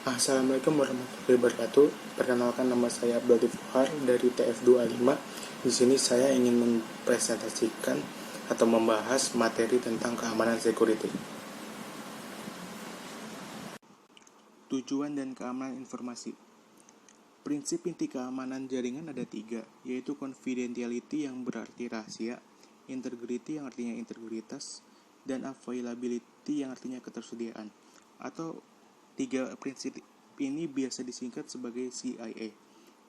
Assalamualaikum warahmatullahi wabarakatuh. Perkenalkan, nama saya Abdul Fuhar dari TF2A5. Di sini saya ingin mempresentasikan atau membahas materi tentang keamanan security. Tujuan dan keamanan informasi. Prinsip inti keamanan jaringan ada 3, yaitu confidentiality yang berarti rahasia, integrity yang artinya integritas, dan availability yang artinya ketersediaan. Atau 3 prinsip ini biasa disingkat sebagai CIA.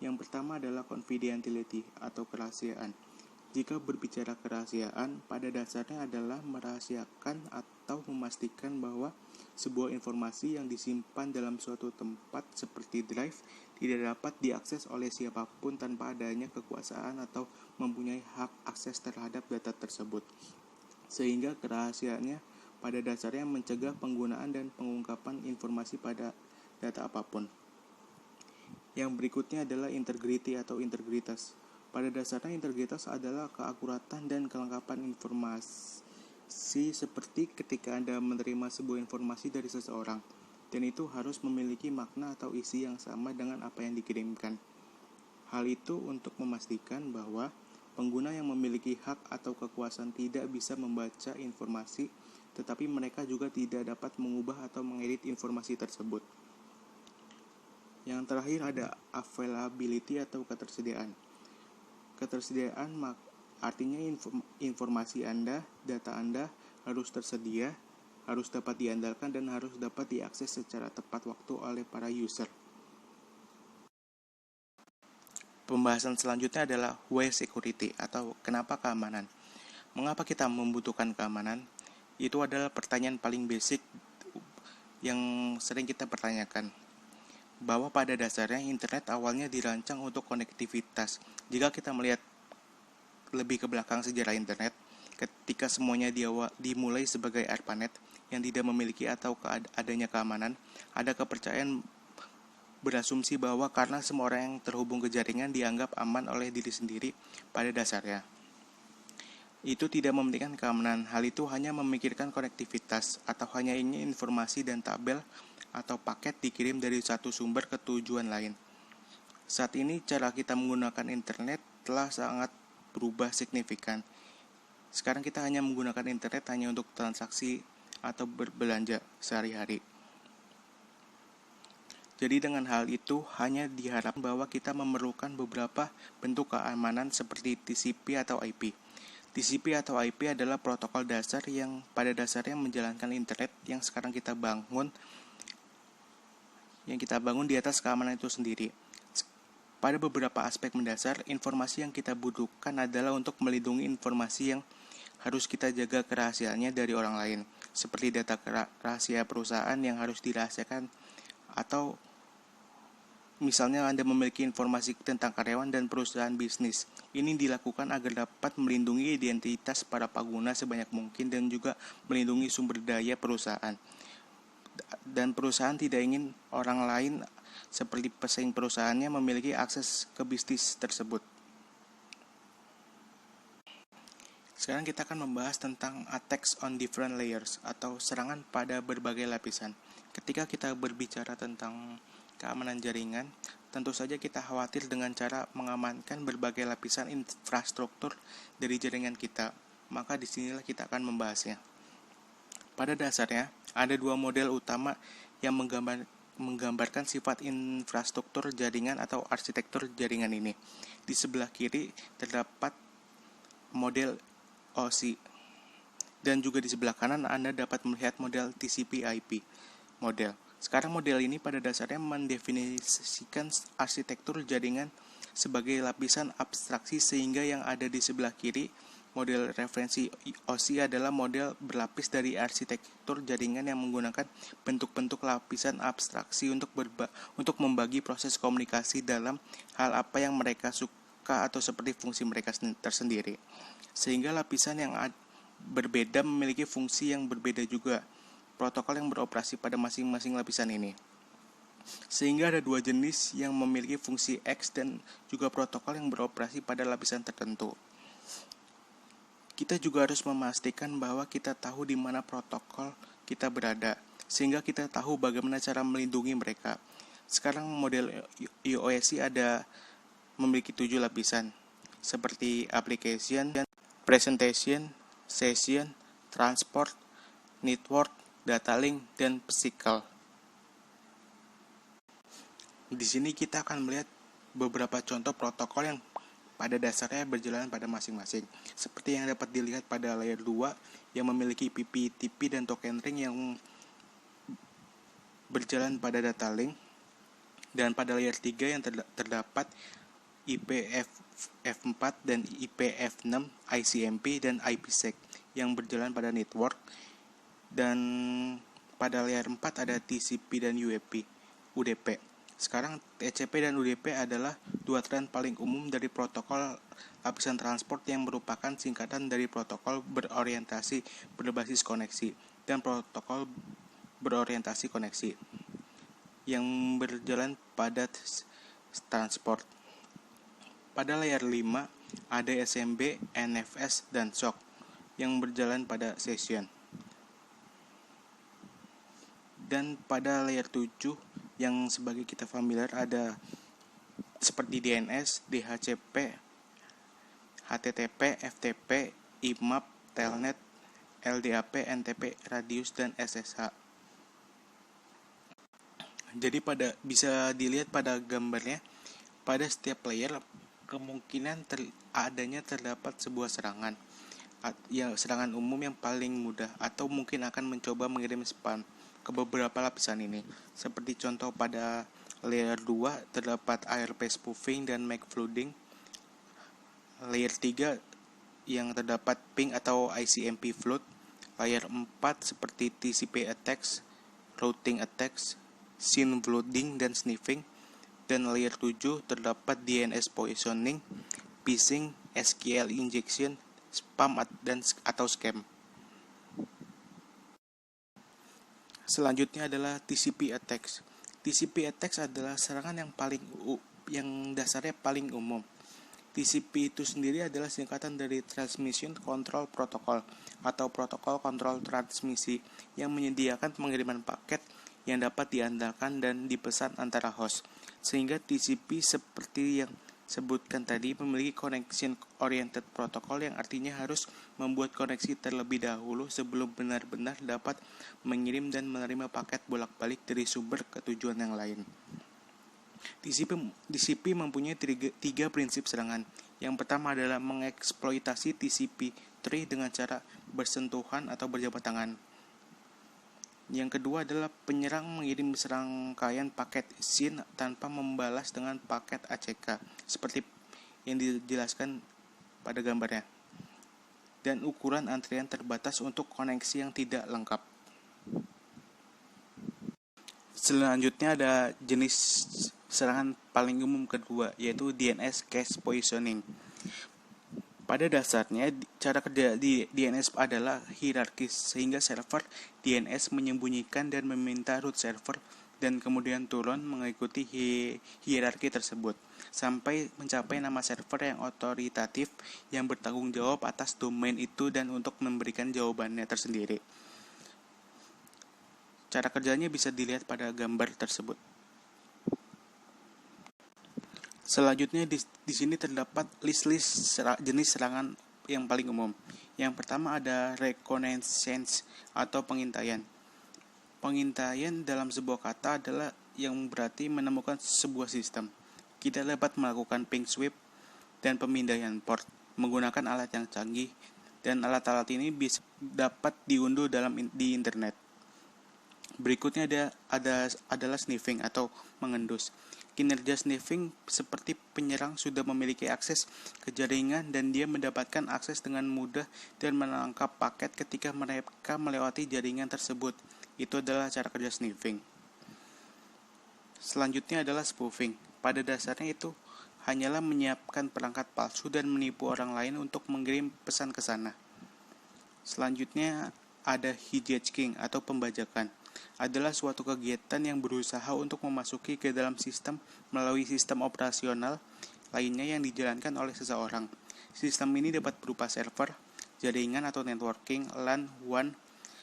Yang pertama adalah confidentiality atau kerahasiaan. Jika berbicara kerahasiaan, pada dasarnya adalah merahasiakan atau memastikan bahwa sebuah informasi yang disimpan dalam suatu tempat seperti drive tidak dapat diakses oleh siapapun tanpa adanya kekuasaan atau mempunyai hak akses terhadap data tersebut. Sehingga kerahasiaannya pada dasarnya mencegah penggunaan dan pengungkapan informasi pada data apapun. Yang berikutnya adalah integrity atau integritas. Pada dasarnya integritas adalah keakuratan dan kelengkapan informasi, seperti ketika Anda menerima sebuah informasi dari seseorang, dan itu harus memiliki makna atau isi yang sama dengan apa yang dikirimkan. Hal itu untuk memastikan bahwa pengguna yang memiliki hak atau kekuasaan tidak bisa membaca informasi, tetapi mereka juga tidak dapat mengubah atau mengedit informasi tersebut. Yang terakhir ada availability atau ketersediaan. Ketersediaan artinya informasi Anda, data Anda harus tersedia, harus dapat diandalkan, dan harus dapat diakses secara tepat waktu oleh para user. Pembahasan selanjutnya adalah why security atau kenapa keamanan. Mengapa kita membutuhkan keamanan? Itu adalah pertanyaan paling basic yang sering kita pertanyakan. Bahwa pada dasarnya internet awalnya dirancang untuk konektivitas. Jika kita melihat lebih ke belakang sejarah internet, ketika semuanya dimulai sebagai ARPANET yang tidak memiliki atau adanya keamanan, ada kepercayaan berasumsi bahwa karena semua orang yang terhubung ke jaringan dianggap aman oleh diri sendiri pada dasarnya. Itu tidak mementingkan keamanan, hal itu hanya memikirkan konektivitas atau hanya ingin informasi dan tabel atau paket dikirim dari satu sumber ke tujuan lain. Saat ini cara kita menggunakan internet telah sangat berubah signifikan. Sekarang kita hanya menggunakan internet hanya untuk transaksi atau berbelanja sehari-hari. Jadi dengan hal itu hanya diharapkan bahwa kita memerlukan beberapa bentuk keamanan seperti TCP atau IP. TCP atau IP adalah protokol dasar yang pada dasarnya menjalankan internet yang sekarang kita bangun di atas keamanan itu sendiri. Pada beberapa aspek mendasar, informasi yang kita butuhkan adalah untuk melindungi informasi yang harus kita jaga kerahasiaannya dari orang lain, seperti data rahasia perusahaan yang harus dirahasiakan, atau misalnya Anda memiliki informasi tentang karyawan dan perusahaan bisnis. Ini dilakukan agar dapat melindungi identitas para pengguna sebanyak mungkin dan juga melindungi sumber daya perusahaan. Dan perusahaan tidak ingin orang lain seperti pesaing perusahaannya memiliki akses ke bisnis tersebut. Sekarang kita akan membahas tentang attacks on different layers atau serangan pada berbagai lapisan. Ketika kita berbicara tentang keamanan jaringan, tentu saja kita khawatir dengan cara mengamankan berbagai lapisan infrastruktur dari jaringan kita. Maka disinilah kita akan membahasnya. Pada dasarnya, ada dua model utama yang menggambarkan sifat infrastruktur jaringan atau arsitektur jaringan ini. Di sebelah kiri terdapat model OSI, dan juga di sebelah kanan Anda dapat melihat model TCP/IP model. Sekarang model ini pada dasarnya mendefinisikan arsitektur jaringan sebagai lapisan abstraksi, sehingga yang ada di sebelah kiri model referensi OSI adalah model berlapis dari arsitektur jaringan yang menggunakan bentuk-bentuk lapisan abstraksi untuk membagi proses komunikasi dalam hal apa yang mereka suka atau seperti fungsi mereka tersendiri. Sehingga lapisan yang berbeda memiliki fungsi yang berbeda juga, protokol yang beroperasi pada masing-masing lapisan ini. Sehingga ada dua jenis yang memiliki fungsi X dan juga protokol yang beroperasi pada lapisan tertentu. Kita juga harus memastikan bahwa kita tahu di mana protokol kita berada. sehingga kita tahu bagaimana cara melindungi mereka. Sekarang model IOSC ada memiliki 7 lapisan, seperti application, presentation, session, transport, network, data link, dan physical. Di sini kita akan melihat beberapa contoh protokol yang pada dasarnya berjalan pada masing-masing. Seperti yang dapat dilihat pada layer 2 yang memiliki PPTP dan token ring yang berjalan pada data link, dan pada layer 3 yang terdapat IPv4 dan IPv6, ICMP, dan IPsec yang berjalan pada network. Dan pada layer 4 ada TCP dan UDP. Sekarang TCP dan UDP adalah dua tren paling umum dari protokol lapisan transport yang merupakan singkatan dari protokol berorientasi berbasis koneksi dan protokol berorientasi koneksi yang berjalan pada transport. Pada layer 5 ada SMB, NFS, dan SOC yang berjalan pada session. Dan pada layer 7 yang sebagai kita familiar ada seperti DNS, DHCP, HTTP, FTP, IMAP, Telnet, LDAP, NTP, Radius, dan SSH. Jadi bisa dilihat pada gambarnya, pada setiap layer kemungkinan adanya terdapat sebuah serangan. Ya, serangan umum yang paling mudah, atau mungkin akan mencoba mengirim spam ke beberapa lapisan ini. Seperti contoh pada layer 2 terdapat ARP spoofing dan MAC flooding. Layer 3 yang terdapat ping atau ICMP flood. Layer 4 seperti TCP attacks, routing attacks, SYN flooding dan sniffing. Dan layer 7 terdapat DNS poisoning, phishing, SQL injection, spam atau scam. Selanjutnya adalah TCP attacks. TCP attacks adalah serangan yang dasarnya paling umum. TCP itu sendiri adalah singkatan dari Transmission Control Protocol atau protokol kontrol transmisi yang menyediakan pengiriman paket yang dapat diandalkan dan dipesan antara host. Sehingga TCP seperti yang sebutkan tadi memiliki connection oriented protocol yang artinya harus membuat koneksi terlebih dahulu sebelum benar-benar dapat mengirim dan menerima paket bolak-balik dari sumber ke tujuan yang lain. TCP mempunyai 3 prinsip serangan. Yang pertama adalah mengeksploitasi TCP tree dengan cara bersentuhan atau berjabat tangan. Yang kedua adalah penyerang mengirim serangkaian paket SYN tanpa membalas dengan paket ACK, seperti yang dijelaskan pada gambarnya. Dan ukuran antrian terbatas untuk koneksi yang tidak lengkap. Selanjutnya ada jenis serangan paling umum kedua, yaitu DNS cache poisoning. Pada dasarnya, cara kerja di DNS adalah hierarkis, sehingga server DNS menyembunyikan dan meminta root server dan kemudian turun mengikuti hierarki tersebut, sampai mencapai nama server yang otoritatif yang bertanggung jawab atas domain itu dan untuk memberikan jawabannya tersendiri. Cara kerjanya bisa dilihat pada gambar tersebut. Selanjutnya di sini terdapat list jenis serangan yang paling umum. Yang pertama ada reconnaissance atau pengintaian. Pengintaian dalam sebuah kata adalah yang berarti menemukan sebuah sistem. Kita dapat melakukan ping sweep dan pemindaian port menggunakan alat yang canggih, dan alat-alat ini dapat diunduh di internet. Berikutnya adalah sniffing atau mengendus. Kinerja sniffing seperti penyerang sudah memiliki akses ke jaringan dan dia mendapatkan akses dengan mudah dan menangkap paket ketika mereka melewati jaringan tersebut. Itu adalah cara kerja sniffing. Selanjutnya adalah spoofing. Pada dasarnya itu hanyalah menyiapkan perangkat palsu dan menipu orang lain untuk mengirim pesan ke sana. Selanjutnya ada hijacking atau pembajakan. Adalah suatu kegiatan yang berusaha untuk memasuki ke dalam sistem melalui sistem operasional lainnya yang dijalankan oleh seseorang. Sistem ini dapat berupa server, jaringan atau networking, LAN, WAN,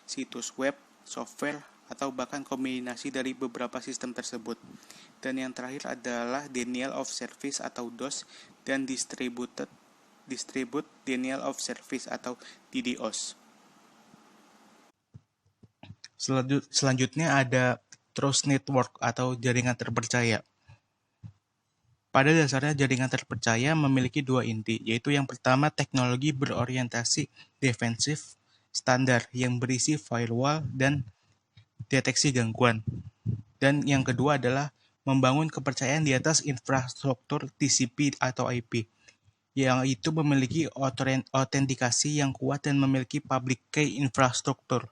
situs web, software, atau bahkan kombinasi dari beberapa sistem tersebut. Dan yang terakhir adalah denial of service atau DOS dan distribute denial of service atau DDoS. Selanjutnya ada trust network atau jaringan terpercaya. Pada dasarnya jaringan terpercaya memiliki dua inti, yaitu yang pertama teknologi berorientasi defensif standar yang berisi firewall dan deteksi gangguan. Dan yang kedua adalah membangun kepercayaan di atas infrastruktur TCP atau IP, yang itu memiliki autentikasi yang kuat dan memiliki public key infrastruktur.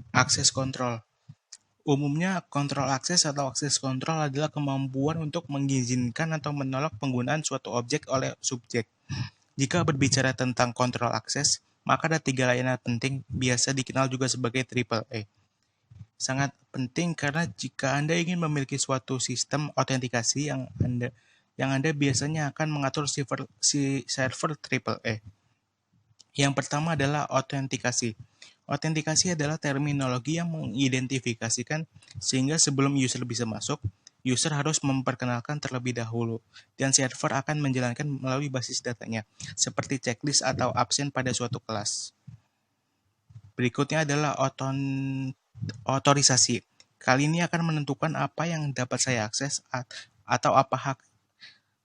Akses kontrol. Umumnya, kontrol akses atau akses kontrol adalah kemampuan untuk mengizinkan atau menolak penggunaan suatu objek oleh subjek. Jika berbicara tentang kontrol akses, maka ada 3 layanan penting, biasa dikenal juga sebagai AAA. Sangat penting karena jika Anda ingin memiliki suatu sistem autentikasi yang Anda biasanya akan mengatur server AAA. Yang pertama adalah autentikasi. Autentikasi adalah terminologi yang mengidentifikasikan sehingga sebelum user bisa masuk, user harus memperkenalkan terlebih dahulu, dan server akan menjalankan melalui basis datanya, seperti checklist atau absen pada suatu kelas. Berikutnya adalah otorisasi. Kali ini akan menentukan apa yang dapat saya akses atau apa hak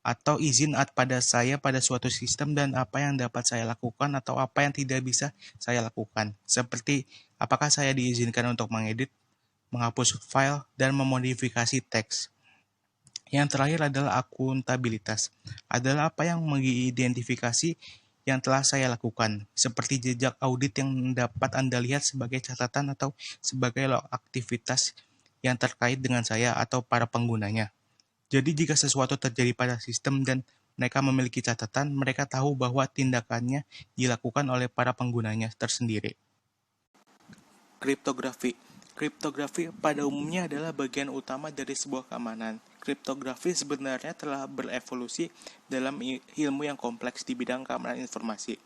atau izin pada saya pada suatu sistem dan apa yang dapat saya lakukan atau apa yang tidak bisa saya lakukan. Seperti apakah saya diizinkan untuk mengedit, menghapus file, dan memodifikasi teks. Yang terakhir adalah akuntabilitas. Adalah apa yang mengidentifikasi yang telah saya lakukan, seperti jejak audit yang dapat Anda lihat sebagai catatan atau sebagai log aktivitas yang terkait dengan saya atau para penggunanya. Jadi jika sesuatu terjadi pada sistem dan mereka memiliki catatan, mereka tahu bahwa tindakannya dilakukan oleh para penggunanya tersendiri. Kriptografi. Kriptografi pada umumnya adalah bagian utama dari sebuah keamanan. Kriptografi sebenarnya telah berevolusi dalam ilmu yang kompleks di bidang keamanan informasi.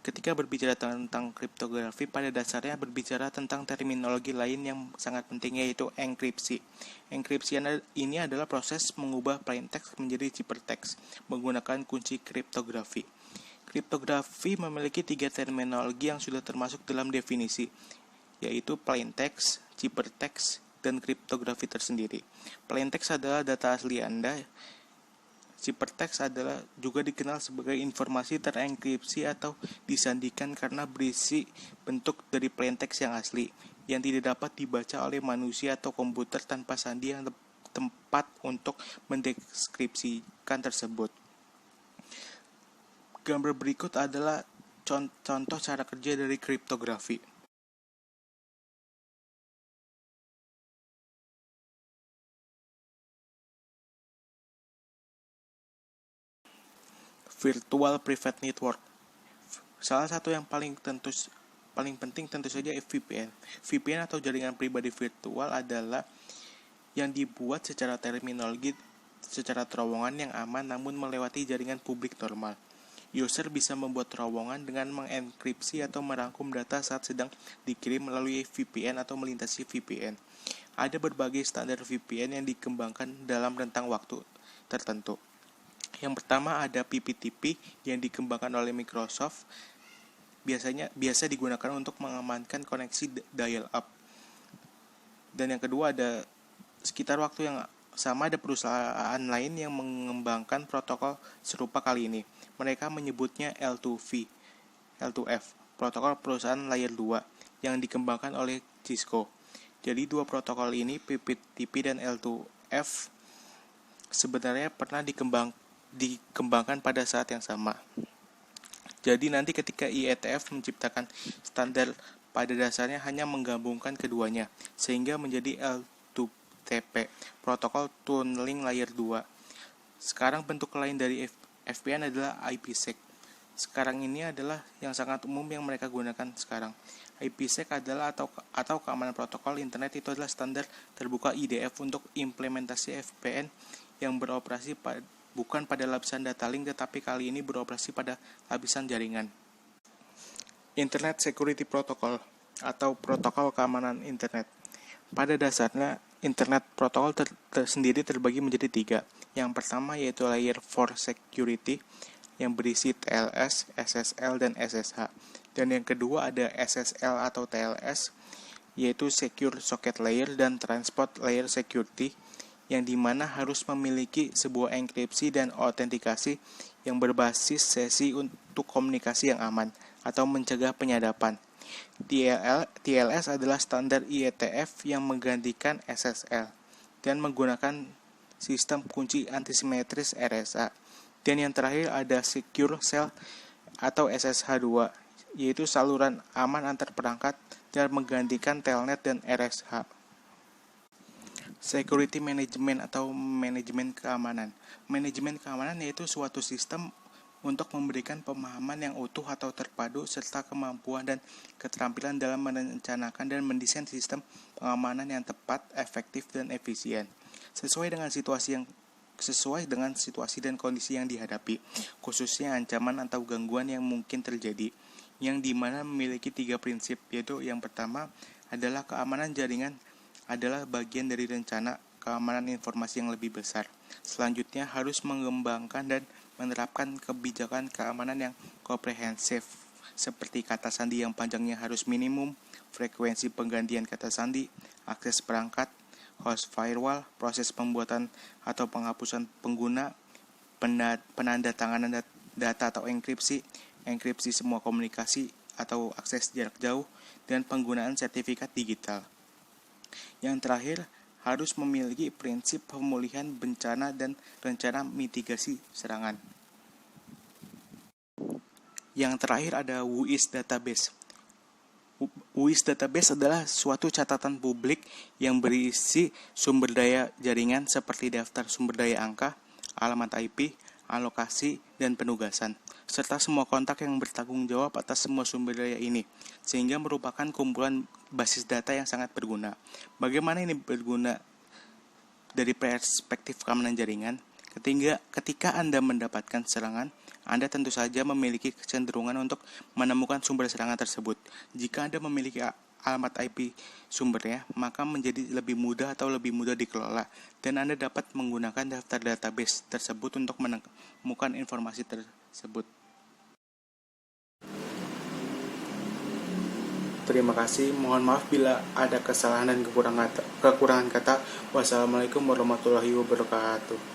Ketika berbicara tentang kriptografi, pada dasarnya berbicara tentang terminologi lain yang sangat penting, yaitu enkripsi. Enkripsi ini adalah proses mengubah plain text menjadi ciphertext menggunakan kunci kriptografi. Kriptografi memiliki 3 terminologi yang sudah termasuk dalam definisi, yaitu plain text, ciphertext, dan kriptografi tersendiri. Plain text adalah data asli Anda. Ciphertext adalah juga dikenal sebagai informasi terenkripsi atau disandikan karena berisi bentuk dari plain text yang asli, yang tidak dapat dibaca oleh manusia atau komputer tanpa sandi yang tepat untuk mendeskripsikan tersebut. Gambar berikut adalah contoh cara kerja dari kriptografi. Virtual Private Network. Salah satu yang paling penting tentu saja VPN. VPN atau jaringan pribadi virtual adalah yang dibuat secara terminologi secara terowongan yang aman namun melewati jaringan publik normal. User bisa membuat terowongan dengan mengenkripsi atau merangkum data saat sedang dikirim melalui VPN atau melintasi VPN. Ada berbagai standar VPN yang dikembangkan dalam rentang waktu tertentu. Yang pertama ada PPTP yang dikembangkan oleh Microsoft, biasa digunakan untuk mengamankan koneksi dial-up. Dan yang kedua ada sekitar waktu yang sama ada perusahaan lain yang mengembangkan protokol serupa kali ini. Mereka menyebutnya L2F, protokol perusahaan layer 2 yang dikembangkan oleh Cisco. Jadi dua protokol ini, PPTP dan L2F, sebenarnya pernah dikembangkan pada saat yang sama. Jadi nanti ketika IETF menciptakan standar, pada dasarnya hanya menggabungkan keduanya sehingga menjadi L2TP, protokol tunneling layer 2. Sekarang bentuk lain dari VPN adalah IPsec. Sekarang ini adalah yang sangat umum yang mereka gunakan sekarang. IPsec adalah atau keamanan protokol internet, itu adalah standar terbuka IDF untuk implementasi VPN yang beroperasi bukan pada lapisan data link, tetapi kali ini beroperasi pada lapisan jaringan. Internet Security Protocol. atau protokol keamanan internet. Pada dasarnya, internet protokol sendiri terbagi menjadi 3. Yang pertama yaitu layer 4 security yang berisi TLS, SSL, dan SSH. Dan yang kedua ada SSL atau TLS, yaitu Secure Socket Layer dan Transport Layer Security, yang dimana harus memiliki sebuah enkripsi dan autentikasi yang berbasis sesi untuk komunikasi yang aman atau mencegah penyadapan. TLS adalah standar IETF yang menggantikan SSL dan menggunakan sistem kunci antisimetris RSA. Dan yang terakhir ada Secure Shell atau SSH2, yaitu saluran aman antar perangkat dan menggantikan Telnet dan RSH. Security Management atau manajemen keamanan. Manajemen keamanan yaitu suatu sistem untuk memberikan pemahaman yang utuh atau terpadu serta kemampuan dan keterampilan dalam merencanakan dan mendesain sistem pengamanan yang tepat, efektif, dan efisien sesuai dengan situasi dan kondisi yang dihadapi, khususnya ancaman atau gangguan yang mungkin terjadi, yang dimana memiliki 3 prinsip, yaitu yang pertama adalah keamanan jaringan adalah bagian dari rencana keamanan informasi yang lebih besar. Selanjutnya harus mengembangkan dan menerapkan kebijakan keamanan yang komprehensif, seperti kata sandi yang panjangnya harus minimum, frekuensi penggantian kata sandi, akses perangkat, host firewall, proses pembuatan atau penghapusan pengguna, penandatanganan data atau enkripsi semua komunikasi atau akses jarak jauh, dan penggunaan sertifikat digital. Yang terakhir, harus memiliki prinsip pemulihan bencana dan rencana mitigasi serangan. Yang terakhir ada WHOIS Database. WHOIS Database adalah suatu catatan publik yang berisi sumber daya jaringan seperti daftar sumber daya angka, alamat IP, alokasi, dan penugasan, serta semua kontak yang bertanggung jawab atas semua sumber daya ini, sehingga merupakan kumpulan basis data yang sangat berguna. Bagaimana ini berguna dari perspektif keamanan jaringan? Ketika Anda mendapatkan serangan, Anda tentu saja memiliki kecenderungan untuk menemukan sumber serangan tersebut. Jika Anda memiliki alamat IP sumbernya, maka menjadi lebih mudah dikelola, dan Anda dapat menggunakan daftar database tersebut untuk menemukan informasi tersebut. Terima kasih, mohon maaf bila ada kesalahan dan kekurangan kata. Wassalamualaikum warahmatullahi wabarakatuh.